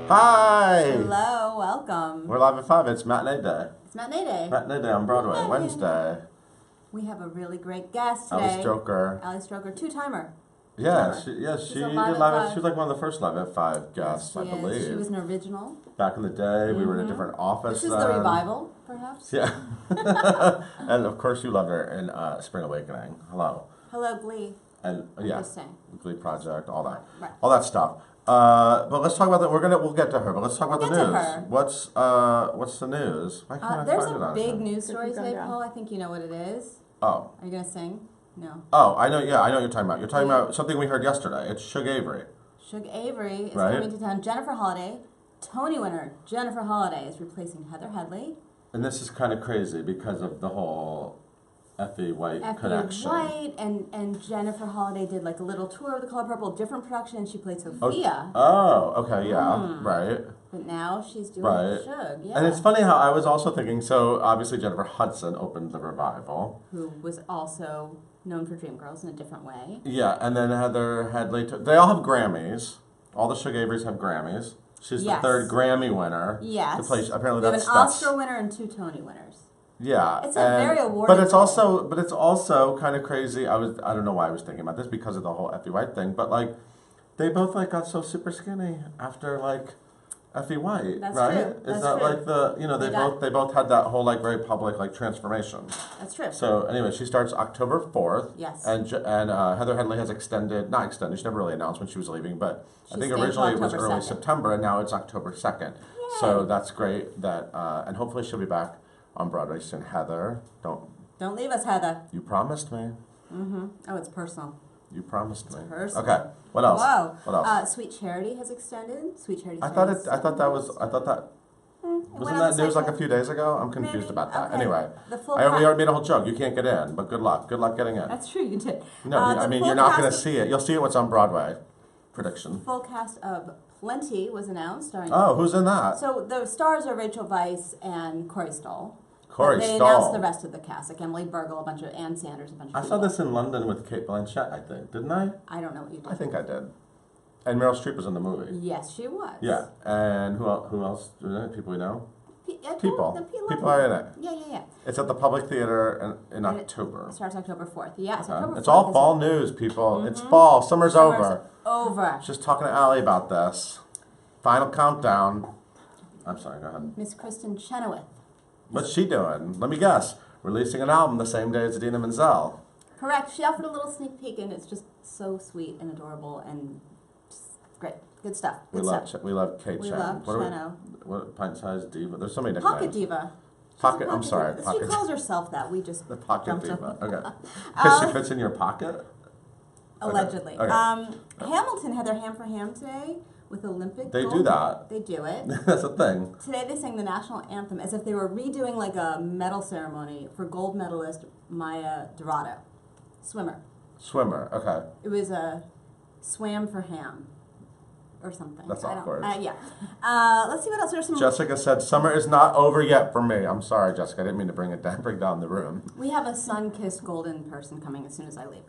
Hi! Hello, welcome. We're live at 5. It's matinee day. It's matinee day. Matinee day on Broadway, Yay. Wednesday. We have a really great guest today. Alice Stroker. Alice Stroker, two-timer. Yeah, She's she a did live at live. 5. She was like one of the first live at 5 guests, I believe. She was an original. Back in the day, we were in a different office. This is the revival, perhaps. Yeah. And of course, you loved her in Spring Awakening. Hello. Hello, Glee. And Just saying. Glee Project, all that, Right. all that stuff. But let's talk about that. We'll get to her. But let's talk about the We'll get news. to her. What's the news? Why can't I There's find it a on big here? news story today, Paul. I think you know what it is. Oh. Are you gonna sing? No. Oh, I know. Yeah, I know what you're talking about. You're talking about something we heard yesterday. It's Shug Avery. Shug Avery is Right. coming to town. Jennifer Holliday, Tony winner Jennifer Holliday, is replacing Heather Headley. And this is kind of crazy because of the whole Effie White Effie connection. White and Jennifer Holliday did like a little tour of The Color Purple, different production, and she played Sophia. Oh, okay, yeah, right. But now she's doing Right. Shug, yeah. And it's funny how I was also thinking, so obviously Jennifer Hudson opened the revival. Who was also known for Dreamgirls in a different way. Yeah, and then Heather Headley, they all have Grammys. All the Shug Averys have Grammys. She's Yes. the third Grammy winner. Yes. To play, apparently We have that's an Oscar winner and 2 Tony winners. Yeah, It's a very awarding but it's also kind of crazy. I don't know why I was thinking about this because of the whole Effie White thing, but like they both like got so super skinny after like Effie White, That's right? true. Is That's that true. like the they both had that whole like very public like transformation. That's true. So anyway, she starts October 4th. Yes. And Heather Headley has not extended. She never really announced when she was leaving, but I think stayed originally it till was October early 2nd. September, and now it's October 2nd. So that's great. That and hopefully she'll be back on Broadway soon. Heather, Don't leave us, Heather. you promised me. Mm-hmm. Oh, it's personal. You promised me. personal. Okay. What else? Whoa. What else? Sweet Charity has extended. Sweet Charity. I thought that wasn't that news like a few days ago? I'm confused Maybe. about that. Okay. Anyway, The full we already made a whole joke. You can't get in, but good luck. Good luck getting in. That's true, you did. No, I mean you're not going to see it. You'll see it what's on Broadway. Prediction. Full cast of Plenty was announced. Starring Oh, who's in that? So the stars are Rachel Weisz and Corey Stoll. Corey They Stoll. announced the rest of the cast, like Emily Burgle, Ann Sanders, a bunch of I people. saw this in London with Kate Blanchett, I think. Didn't I? I don't know what you did. I think I did. And Meryl Streep was in the movie. Yes, she was. Yeah. And who else? People we know? The People are in it. Yeah. It's at the Public Theater in And October. It starts October 4th. Yeah, it's Okay. October 4th. It's all fall news, people. It's fall. Summer's over. Over. Just talking to Allie about this. Final countdown. I'm sorry, go ahead. Miss Kristen Chenoweth. What's she doing? Let me guess. Releasing an album the same day as Idina Menzel. Correct. She offered a little sneak peek, and it's just so sweet and adorable and just great. Good stuff. We love Kate We Chen. love Cheno. What pint-sized diva? There's so many nicknames. Pocket Diva. Pocket. I'm sorry. Diva. Pocket. She calls herself that. We just The pocket jumped diva. on- Okay. Because she fits in your pocket. Allegedly. Okay. Hamilton had their Ham for Ham today with Olympic They gold. do that. They do it. That's a thing. Today they sang the national anthem as if they were redoing like a medal ceremony for gold medalist Maya Dorado, swimmer. Swimmer. Okay. It was a swam for ham or something. That's I don't- awkward. Yeah. Let's see what else. There's some. Jessica said, "Summer is not over yet for me." I'm sorry, Jessica. I didn't mean to bring down the room. We have a sun-kissed golden person coming as soon as I leave.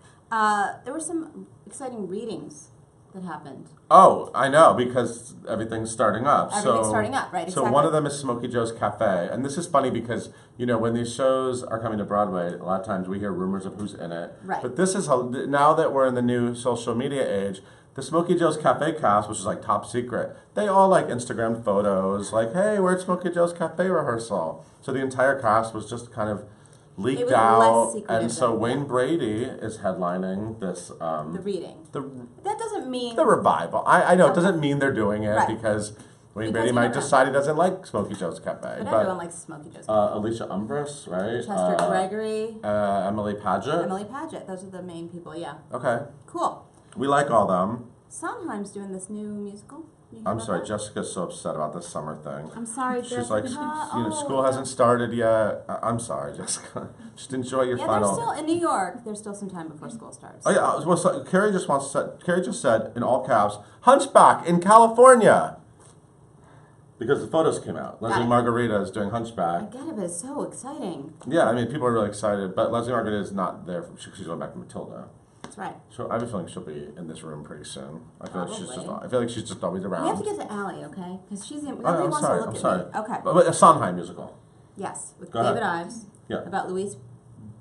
There were some exciting readings that happened. Oh, I know, because everything's starting up. Everything's starting up, right? So Exactly. one of them is Smokey Joe's Cafe. And this is funny because, when these shows are coming to Broadway, a lot of times we hear rumors of who's in it. Right. But this is, now that we're in the new social media age, the Smokey Joe's Cafe cast, which is like top secret, they all like Instagram photos, like, hey, we're at Smokey Joe's Cafe rehearsal. So the entire cast was just kind of leaked It was out. less secretive And so than- Wayne Brady is headlining this, The reading. That doesn't mean. the revival. I know it doesn't mean they're doing it Right. because Wayne Because Brady you might never know. decide he doesn't like Smokey Joe's Cafe. But everyone likes Smokey Joe's. Alicia Umbris, right? Chester Gregory, Emily Paget. Emily Paget. Those are the main people. Yeah. Okay, Cool. we like all them. Sondheim's doing this new musical. You hear I'm about sorry, that? Jessica's so upset about this summer thing. I'm sorry, She's like, Jessica. school hasn't started yet. I'm sorry, Jessica. Just enjoy your Yeah, final. there's still in New York. There's still some time before school starts. Oh yeah, well, so Carrie just said in all caps, Hunchback in California. Because the photos came out. Leslie Got it. Margarita is doing I Hunchback. get it, but it's so exciting. Yeah, I mean, people are really excited, but Leslie Margarita is not there. She's going back to Matilda. That's right. So I have a feeling she'll be in this room pretty soon. I feel Probably. like she's just always around. We have to get to Allie, okay? Because she's in. Oh, Nobody I'm wants sorry. to look I'm at sorry. me. Okay. But a Sondheim musical. Yes, with Go ahead. David Ives. Yeah. About Luis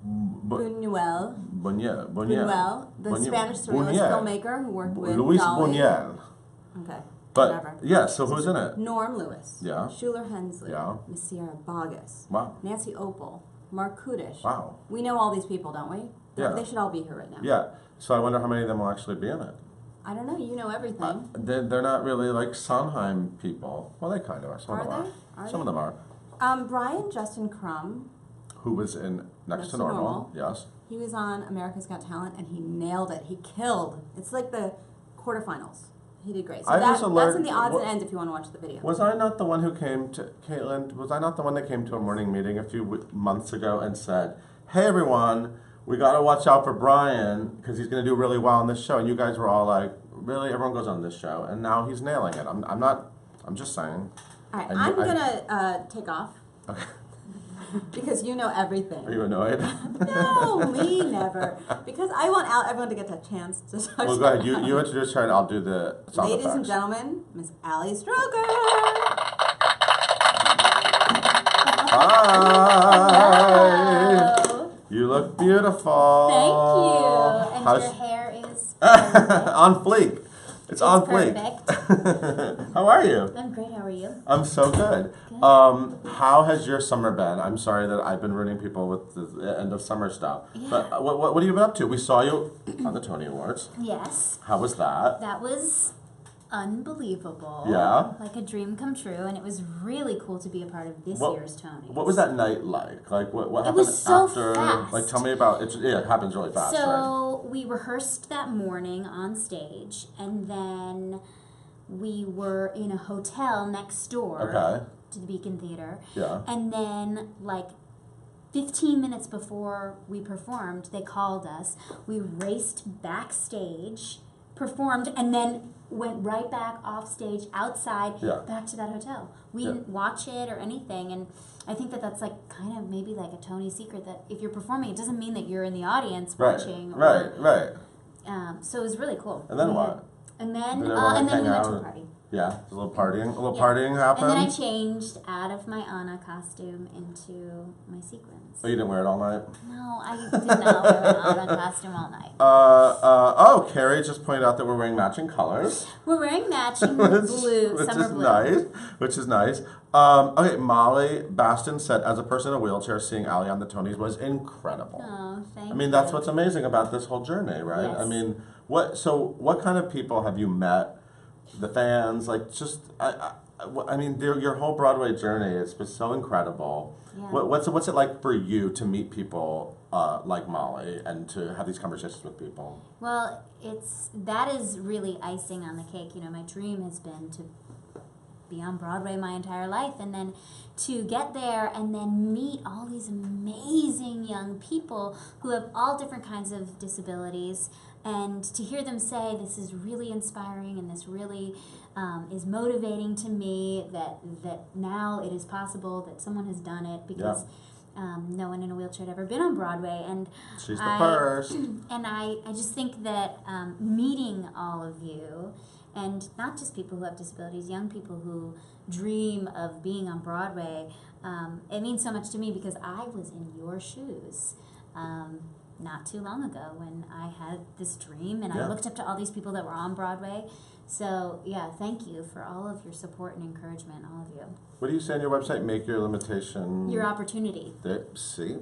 Buñuel. Buñuel. The Spanish surrealist filmmaker who worked with Luis Dolly. Buñuel. Okay. But whatever. yeah, so who's in it? Norm Lewis. Yeah. Schuler Hensley. Yeah. Miss Sierra Boggess. Wow. Nancy Opal. Mark Kudish. Wow. We know all these people, don't we? Yeah. They should all be here right now. Yeah. So I wonder how many of them will actually be in it. I don't know. You know everything. They're not really like Sondheim people. Well, they kind of are. Some of them are. Some of them are. Brian Justin Crumb. Who was in Next to Normal. Yes. He was on America's Got Talent and he nailed it. He killed. It's like the quarterfinals. He did great. So that's in the odds and ends if you want to watch the video. Was I not the one who came to, Caitlin, was I not the one that came to a morning meeting a few months ago and said, hey everyone, we got to watch out for Brian because he's going to do really well on this show. And you guys were all like, really? Everyone goes on this show. And now he's nailing it. I'm just saying. All right, I'm going to take off. Okay. Because you know everything. Are you annoyed? No, me never. Because I want everyone to get the chance to talk. Well, go ahead. You introduce her and I'll do the sound Ladies effects. and gentlemen, Miss Allie Stroker. Hi. Hello. You look beautiful. Thank you. And your hair is on fleek. It's on fleek. perfect. How are you? I'm great. How are you? I'm so good. Good. How has your summer been? I'm sorry that I've been ruining people with the end of summer stuff. Yeah. But what have you been up to? We saw you on the Tony Awards. Yes. How was that? That was unbelievable. Yeah? Like a dream come true, and it was really cool to be a part of this year's Tonys. What was that night like? Like what It happened was so after? fast. Like tell me about it. Yeah, it happens really fast. Right? So we rehearsed that morning on stage, and then we were in a hotel next door Okay. to the Beacon Theater. Yeah. And then, like, 15 minutes before we performed, they called us. We raced backstage, performed, and then went right back off stage, outside, Yeah. back to that hotel. We Yeah. didn't watch it or anything, and I think that that's like kind of maybe like a Tony secret, that if you're performing, it doesn't mean that you're in the audience Right. watching. Right. So it was really cool. And then We what? had- And then, Did everyone and then hang we went to out? a party. Yeah. A little partying. A little Yeah. partying happened. And then I changed out of my Anna costume into my sequins. Oh, you didn't wear it all night? No, I did not wear an Anna costume all night. Carrie just pointed out that we're wearing matching colors. We're wearing matching blue, which summer is blue. nice. Which is nice. Okay, Molly Baston said, as a person in a wheelchair, seeing Allie on the Tonys was incredible. Oh, thank you. I mean, that's what's amazing about this whole journey, right? Yes. I mean, what kind of people have you met? The fans, like, just, I mean, your whole Broadway journey has been so incredible. Yeah. What's it like for you to meet people like Molly and to have these conversations with people? Well, that is really icing on the cake. You know, my dream has been to be on Broadway my entire life, and then to get there and then meet all these amazing young people who have all different kinds of disabilities, and to hear them say this is really inspiring and this really is motivating to me, that now it is possible, that someone has done it, because no one in a wheelchair had ever been on Broadway. And She's the first. And I just think that meeting all of you, and not just people who have disabilities, young people who dream of being on Broadway, it means so much to me, because I was in your shoes not too long ago when I had this dream, and I looked up to all these people that were on Broadway. So, yeah, thank you for all of your support and encouragement, all of you. What do you say on your website? Make your limitation... Your opportunity. See?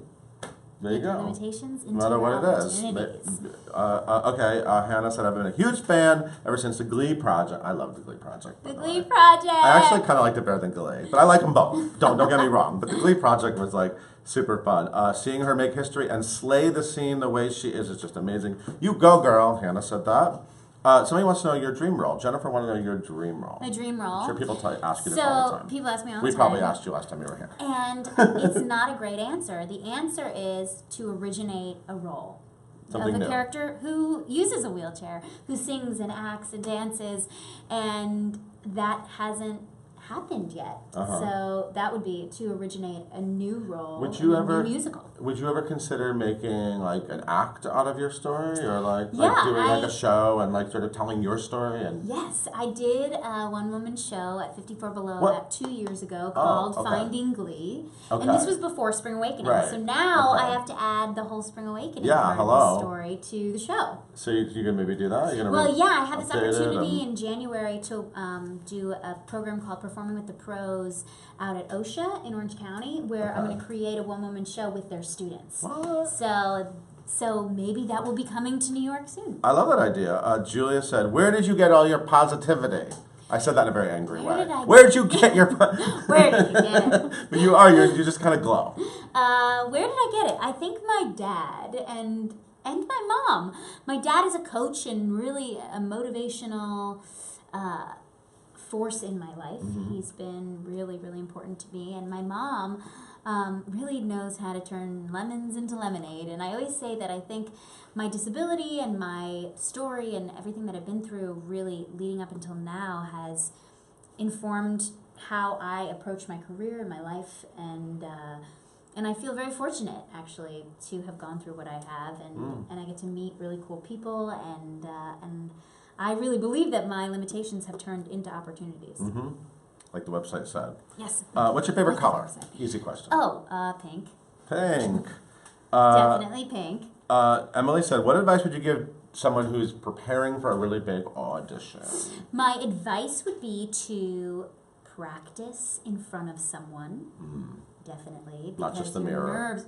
There you go. Your limitations into No matter what it is. opportunities. Hannah said, I've been a huge fan ever since the Glee Project. I love the Glee Project. The Glee Project! I actually kind of liked it better than Glee, but I like them both. Don't get me wrong. But the Glee Project was like super fun. Seeing her make history and slay the scene the way she is just amazing. You go, girl. Hannah said that. Somebody wants to know your dream role. Jennifer wanted to know your dream role. My dream role. I'm sure people ask you this all the So, time. people ask me all the We time. probably asked you last time you were here. And it's not a great answer. The answer is to originate a role. Something of a new. character who uses a wheelchair, who sings and acts and dances, and that hasn't happened yet. Uh-huh. So that would be to originate a new role Would you in a ever new musical. would you ever consider making like an act out of your story, or like doing like a show and like sort of telling your story? And yes, I did a one-woman show at 54 Below about 2 years ago called Finding Glee, and this was before Spring Awakening. Right. So now I have to add the whole Spring Awakening part of the story to the show. So you can maybe do that. I had this opportunity in January to do a program called Performing with the Pros out at OSHA in Orange County, where I'm going to create a one-woman show with their students. What? So maybe that will be coming to New York soon. I love that idea. Julia said, "Where did you get all your positivity?" I said that in a very angry way. Where did you get your? Where did you get it? But you just kind of glow. Where did I get it? I think my dad and my mom. My dad is a coach and really a motivational force in my life. Mm-hmm. He's been really, really important to me. And my mom really knows how to turn lemons into lemonade. And I always say that I think my disability and my story and everything that I've been through really leading up until now has informed how I approach my career and my life. And I feel very fortunate, actually, to have gone through what I have. And I get to meet really cool people. And I really believe that my limitations have turned into opportunities. Mm-hmm. Like the website said. Yes. What's your favorite color? Easy question. Oh, pink. Pink. Definitely pink. Emily said, what advice would you give someone who's preparing for a really big audition? My advice would be to practice in front of someone. Definitely. Not just the mirror.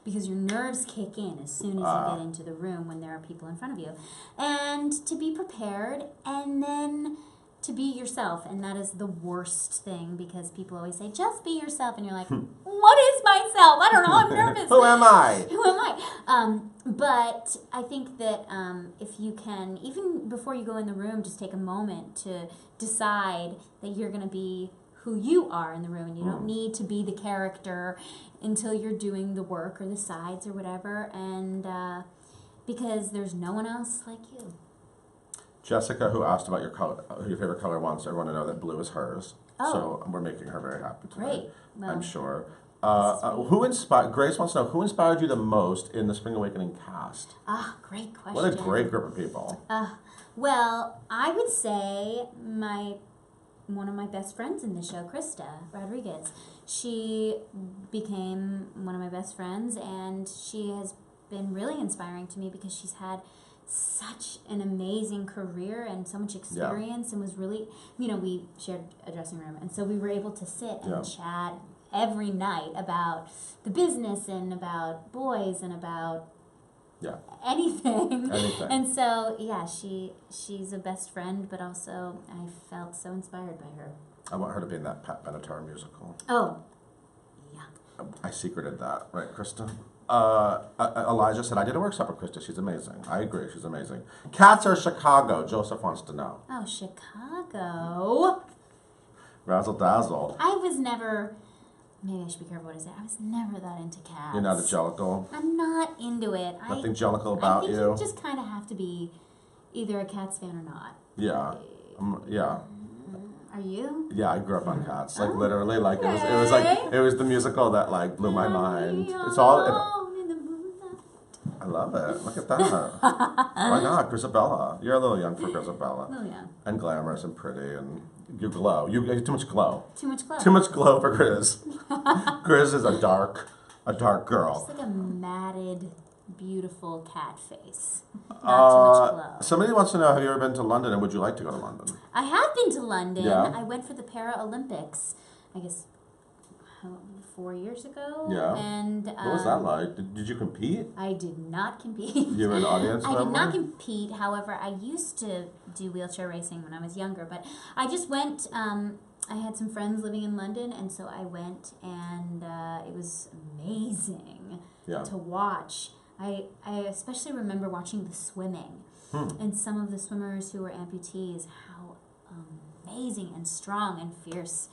Because your nerves kick in as soon as you get into the room when there are people in front of you. And to be prepared, and then to be yourself. And that is the worst thing, because people always say, just be yourself. And you're like, what is myself? I don't know, I'm nervous. Who am I? Who am I? But I think that if you can, even before you go in the room, just take a moment to decide that you're going to be who you are in the room, and you don't need to be the character until you're doing the work or the sides or whatever, and because there's no one else like you. Jessica, who asked about your color, your favorite color, wants everyone to know that blue is hers. So we're making her very happy today. Great. Well, I'm sure. Who inspired? Grace wants to know who inspired you the most in the Spring Awakening cast. Great question. What a great group of people. Well, I would say one of my best friends in the show, Krista Rodriguez. She became one of my best friends, and she has been really inspiring to me because she's had such an amazing career and so much experience, and was really, we shared a dressing room, and so we were able to sit and chat every night about the business and about boys and about anything. And so she's a best friend, but also I felt so inspired by her. I want her to be in that Pat Benatar musical. Oh, yeah. I secreted that, right, Krista? Elijah said, I did a workshop with Krista. She's amazing. I agree. She's amazing. Cats or Chicago? Joseph wants to know. Oh, Chicago. Razzle dazzle. I was never... Maybe I should be careful what I say. I was never that into cats. You're not a jellicle? I'm not into it. Nothing jellicle about you? I think you just kind of have to be either a Cats fan or not. Yeah. Yeah. Are you? Yeah, I grew up on Cats. Like, literally, like, it was the musical that, like, blew my mind. It's all... I love it. Look at that. Why not? Grisabella. You're a little young for Grisabella. Oh, yeah. And glamorous and pretty, and you glow. You have too much glow. Too much glow. Too much glow for Grizz. Grizz is a dark girl. Just like a matted, beautiful cat face. Not too much glow. Somebody wants to know, have you ever been to London, and would you like to go to London? I have been to London. Yeah. I went for the Paralympics, I guess, 4 years ago. Yeah. And what was that like? Did you compete? I did not compete. You were an audience member? I did not compete. However, I used to do wheelchair racing when I was younger. But I just went. I had some friends living in London, and so I went, and it was amazing to watch. I especially remember watching the swimming, and some of the swimmers who were amputees, how amazing and strong and fierce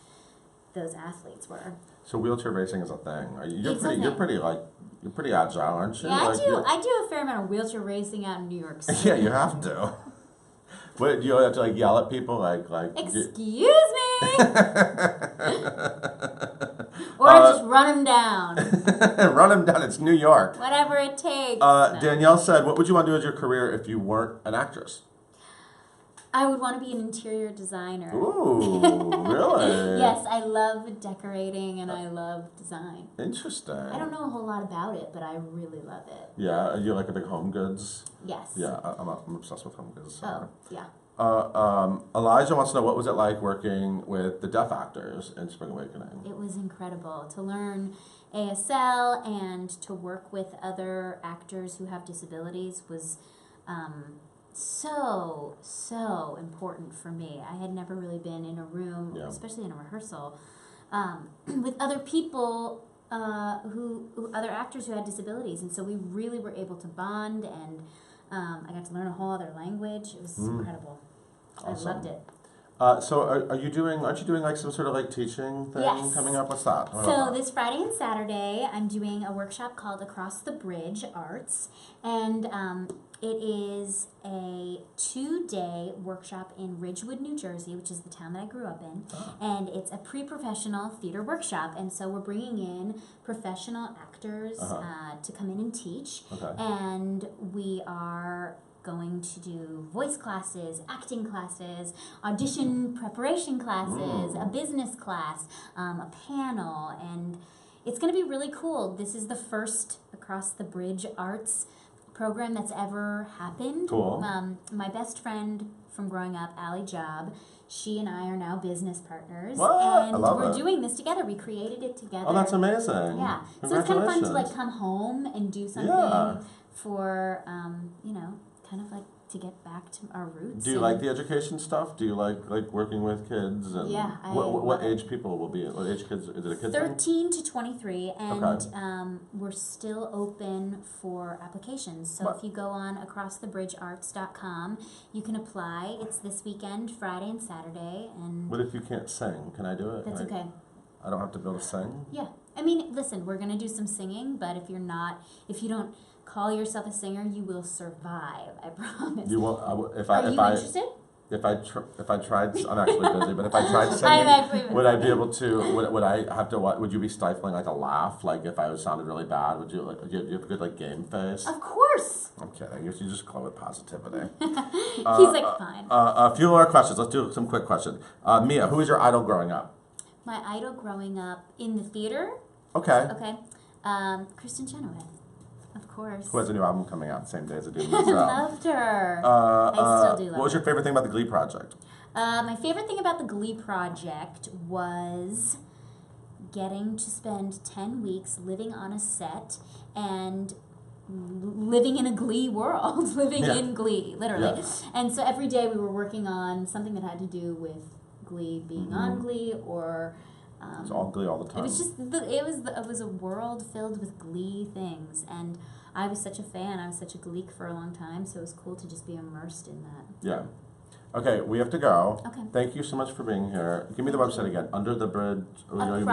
those athletes were. So wheelchair racing is a thing. You're pretty agile, aren't you? Yeah, I do a fair amount of wheelchair racing out in New York City. Yeah, you have to. What, do you have to like yell at people like? Excuse me. Or just run him down. Run him down. It's New York. Whatever it takes. Danielle said, what would you want to do as your career if you weren't an actress? I would want to be an interior designer. Ooh, really? Yes, I love decorating and I love design. Interesting. I don't know a whole lot about it, but I really love it. Yeah, you like a big home goods? Yes. Yeah, I'm obsessed with home goods. So. Oh, yeah. Elijah wants to know, what was it like working with the deaf actors in Spring Awakening? It was incredible to learn ASL and to work with other actors who have disabilities was so important for me. I had never really been in a room, especially in a rehearsal, with other people who other actors who had disabilities, and so we really were able to bond, and I got to learn a whole other language. It was incredible. Awesome. I loved it. So aren't you doing like some sort of like teaching thing coming up? What's that? So this Friday and Saturday, I'm doing a workshop called Across the Bridge Arts, and it is a 2-day workshop in Ridgewood, New Jersey, which is the town that I grew up in, and it's a pre-professional theater workshop, and so we're bringing in professional actors to come in and teach, and we are going to do voice classes, acting classes, audition preparation classes, a business class, a panel, and it's going to be really cool. This is the first Across the Bridge Arts program that's ever happened. Cool. My best friend from growing up, Allie Job, she and I are now business partners. What? And I love we're it. doing this together. We created it together. Oh, that's amazing. Yeah. So it's kind of fun to like come home and do something for, kind of like to get back to our roots. Do you like the education stuff? Do you like working with kids? And what age people will be? What age kids? Is it a kid 13 to 23, and we're still open for applications. So if you go on acrossthebridgearts.com, you can apply. It's this weekend, Friday and Saturday. And what if you can't sing? Can I do it? That's okay. I don't have to be able to sing? Yeah. I mean, listen, we're going to do some singing, but if you don't call yourself a singer, you will survive. I promise. You won't. Are you interested? If I tried, I'm actually busy. But if I tried singing, would I be able to? Would I have to? Would you be stifling like a laugh? Like if I sounded really bad, would you? Like, do you have a good like game face? Of course. I'm kidding. You just glow with positivity. He's like fine. A few more questions. Let's do some quick questions. Mia, who was your idol growing up? My idol growing up in the theater. Okay. Okay. Kristen Chenoweth. Of course. Who has a new album coming out the same day as a Doom I loved her. I still do love her. What was your favorite thing about the Glee project? My favorite thing about the Glee project was getting to spend 10 weeks living on a set and living in a Glee world, living in Glee, literally. Yeah. And so every day we were working on something that had to do with Glee, being on Glee, or it's all Glee all the time. It was just it was a world filled with Glee things, and I was such a fan. I was such a Gleek for a long time, so it was cool to just be immersed in that. Yeah. Okay, we have to go. Okay. Thank you so much for being here. Give me the website again. Under the Bridge. Under the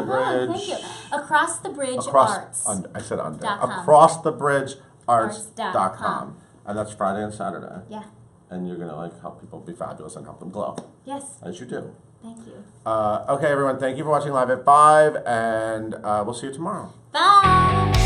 Bridge. Thank you. Across the Bridge Arts. I said under. Acrossthebridgearts.com. And that's Friday and Saturday. Yeah. And you're gonna help people be fabulous and help them glow. Yes. As you do. Thank you. Okay, everyone. Thank you for watching Live at 5, and we'll see you tomorrow. Bye.